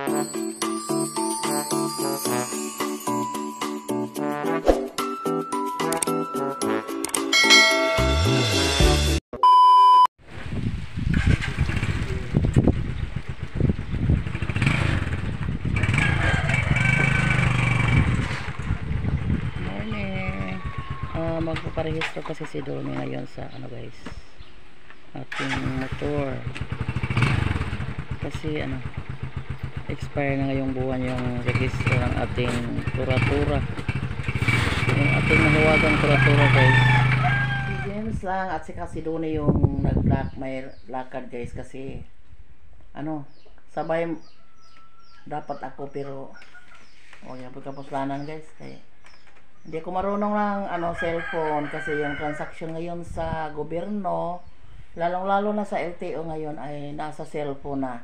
Magpaparehistro kasi si Domi ngayon sa ano guys, ating motor kasi ano, expire na ngayong buwan yung registro ng ating kuratura, yung ating nahuwagang kuratura guys. Si James lang at si Domi yung nag-block may lakad guys kasi ano, sabay dapat ako pero yan pagkapuslanan guys kaya hindi ako marunong ng cellphone kasi yung transaction ngayon sa gobyerno, lalong-lalo na sa LTO ngayon ay nasa cellphone na.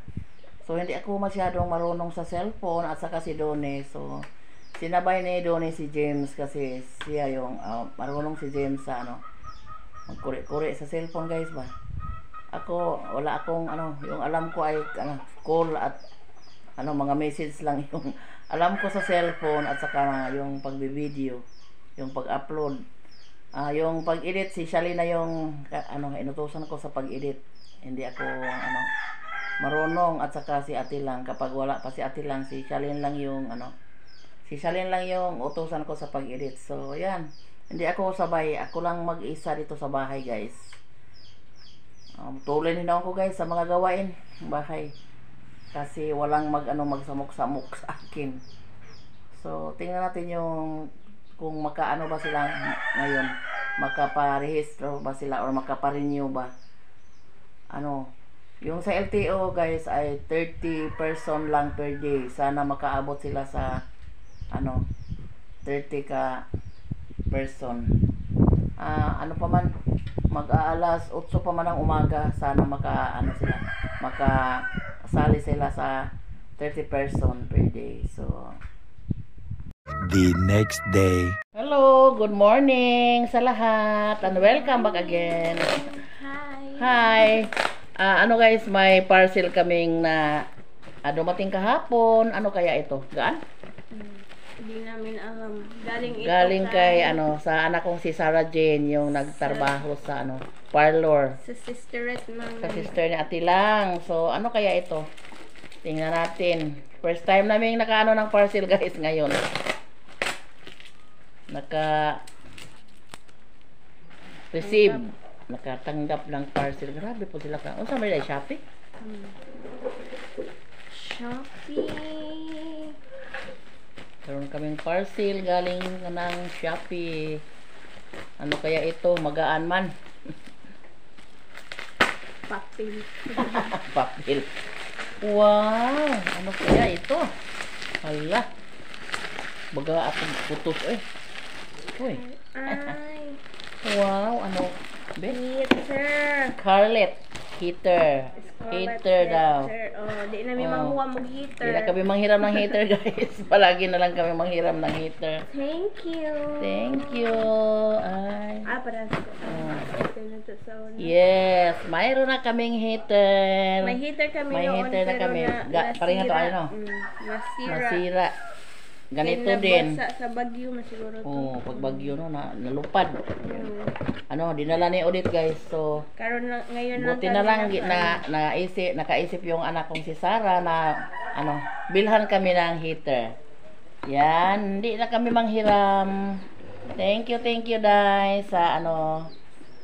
So hindi ako masyadong marunong sa cellphone at saka si Donnie. So sinabay ni Donnie si James kasi siya yung marunong si James sa magkuri-kuri sa cellphone guys ba. Ako wala akong yung alam ko ay call at mga message lang yung alam ko sa cellphone at saka yung pagbi-video, yung pag-upload. Yung pag-edit si Shalyn na yung inutusan ko sa pag-edit. Hindi ako marunong at saka si Ate lang kapag wala pa si Ate lang, si Shalyn lang yung si Shalyn lang yung utusan ko sa pag-edit. So yan. Hindi ako sabay, ako lang mag-isa dito sa bahay, guys. Tuloy din ako guys sa mga gawain bahay. Kasi walang magsamok-samok sa akin. So, tingnan natin yung kung makaano ba sila ngayon. Makaparehistro ba sila or makaparenew ba. Yung sa LTO guys ay 30 person lang per day. Sana makaabot sila sa 30 ka person. Pa man mag-aalas 8 pa man ng umaga, sana makasali sila sa 30 person per day. So the next day. Hello, good morning sa lahat and welcome back again. Hi. Guys, may parcel kaming na dumating kahapon. Ano kaya ito? Gaan? Hindi namin alam. Galing kay sa anak kong si Sarah Jane, yung nagtrabaho sa parlor. Sa sisterette ng Sa sister ni Ate lang. So ano kaya ito? Tingnan natin. First time namin nakaano ng parcel guys ngayon. Receive. Nakatanggap ng parcel. Grabe po sila ka. Sa may Shopee? Shopee. Meron kaming parcel galing ng Shopee. Ano kaya ito? Magaan man. Papel. Papel. Wow! Ano kaya ito? Hala. Baga akong putos Uy. Ay. Wow, Heater. Scarlet. Heater. Heater daw. Di namin mahuwa mo heater. Di na kami manghiram ng heater guys. Palagi na lang kami manghiram ng heater. Thank you. Thank you. Ay. Parang yes, mayroon na kaming heater. May heater kami May noon. heater na kami. Pareha to Masira. Ganito din. Sa Bagyo na siguro to. Pag Bagyo nalupad. Dinala ni Odit guys. So, ngayon buti na lang nakaisip yung anak kong si Sarah na bilhan kami ng heater. Yan, hindi na kami manghiram. Thank you guys sa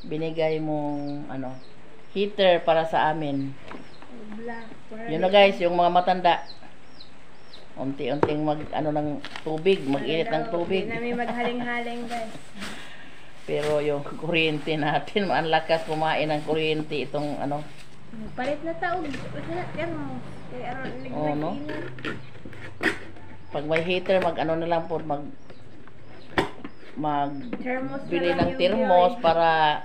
binigay mong heater para sa amin. Yun na guys, yung mga matanda. Unti-unting ng tubig, mag-init ng tubig. Hindi namin maghaling-haling guys. Pero yung kuryente natin, ang lakas kumain ng kuryente itong Palit na taog. Pag may heater, na lang po, bili ng thermos para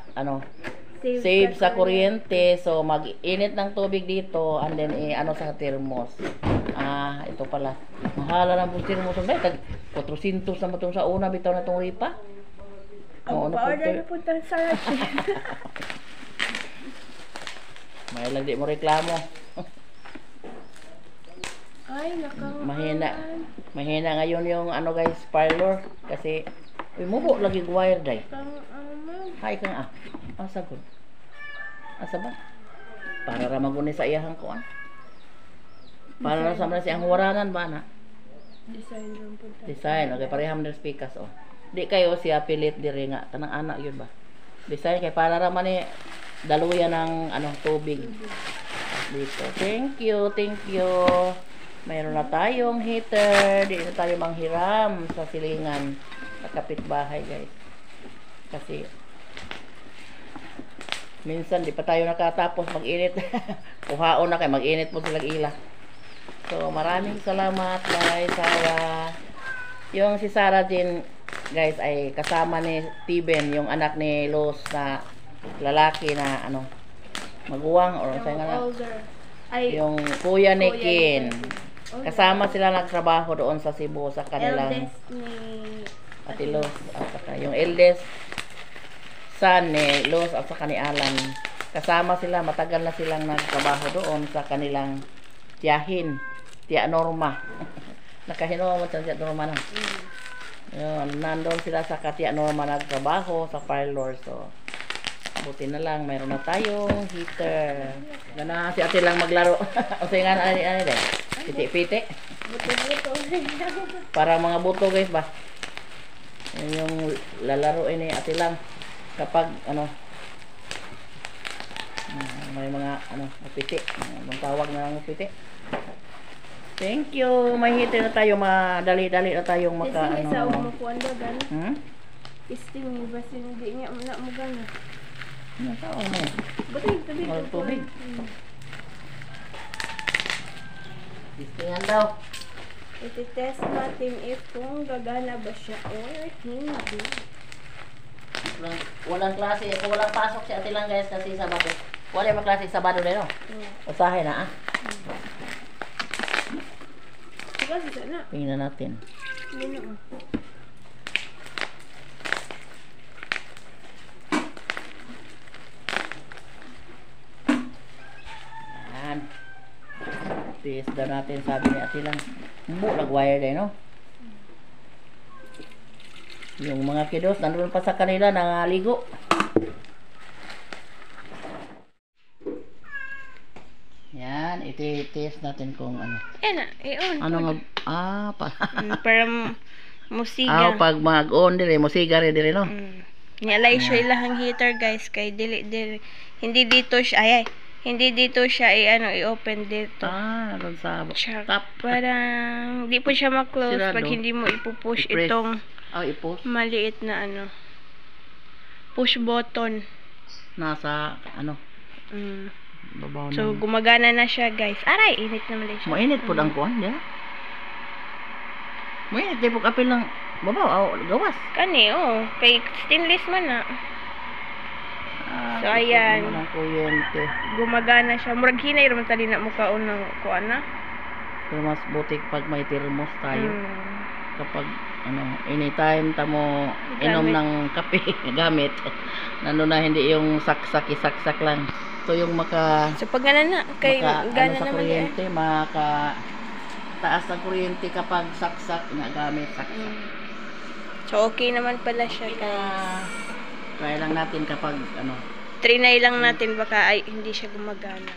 save sa kuryente. So mag-init ng tubig dito and then sa thermos. Ito pala. Mahala na po thermos. Tag 400 na itong sa una bitaw na itong ripa. Pa-order na po itong Sarah Jane. May lang di mo reklamo. Ay, Mahina ngayon yung ano guys, parlor. Kasi, uy, mubo lagi wire day. Hay kang asa good. Asa ba? Para ra maguni sa iyahang kuan. Para ra sa man siyang waranan ba na? Design ron po tayo. Design, okay, pareham ng speakers oh. Di kayo siya pilit diri nga tanang anak yun ba? Design kay para ra man ni daluyan ng ano tubig. Dito. Thank you. Mayroon na tayong heater. Di na tayo manghiram sa silingan sa kapitbahay guys. Kasi minsan di pa tayo nakatapos mag-init. Kuhaon na kay mag-init po silang ila. So maraming salamat guys. Yung si Sarah din guys ay kasama ni Steven, yung anak ni Los na lalaki na ano maguwang or sa nga yung kuya ni Kin. Kasama sila nagtrabaho doon sa Cebu sa kanilang Eldest ni Ate Los at saka yung eldest son ni Los at saka ni Alan. Kasama sila, matagal na silang nagtrabaho doon sa kanilang tiyahin, Tia Norma. Nakahino mo sa Tia Norma na. Yun, nandun sila sa Tia Norma nagtrabaho sa parlor. So, buti na lang, mayroon na tayong heater. Gana si ate lang maglaro. O sa nga ano din? Piti-piti. Buto-buto. Para mga buto guys ba? Yun yung lalaro ini ate lang. Kapag ano, may mga ano, mapiti. Ang tawag na lang mapiti. Thank you. May heater na tayo, madali-dali na tayong maka Kasi sa ano. umukuan ba gan? Hmm? Isting mo ba hindi niya na mo gan? Ano tawag mo? Tubig. Walang tubig. Tistingan daw. Iti-test natin if kung gagana ba siya or hindi. Walang klase, walang pasok si ate lang guys kasi Sabado. Wala yung klase Sabado din no? Usahin na Kasi sana. Tingnan natin. Yun na. Yan. Test daw natin sabi ni ate lang. Nag-wire din no? Yung mga kiddos nandun pa sa kanila nangaligo. Yan, iti-test natin kung ano. Yan na, i-on. Ano nga Para musiga. pag mag-on dire, musiga rin dire no. Nialay siya ilahang heater guys kay dili hindi dito siya hindi dito siya i-open dito. Naroon sa Check. top. Parang di po siya ma-close Sirado. pag hindi mo ipupush I-press. itong I-post maliit na push button. nasa ano, Mm. babaw So na. gumagana na siya guys. Aray, init na mali siya. Mainit po ang kuan, ya. Mainit di po kapil ng babaw, gawas. Kani, kay stainless man na. So, ayan. Ng kuryente. Gumagana siya. Murag hinay raman tali na mo kaon ng kuan na. Pero mas butik pag may thermos tayo. Mm. Kapag ano, anytime tamo inom Gamit. ng kape gamit. Nandun na hindi yung saksak lang. So yung So pag gana na, kay ano gana sa naman kuryente, taas ng kuryente kapag saksak na gamit saksak. So okay naman pala siya guys. Try lang natin kapag ano. Trinay lang natin baka ay hindi siya gumagana.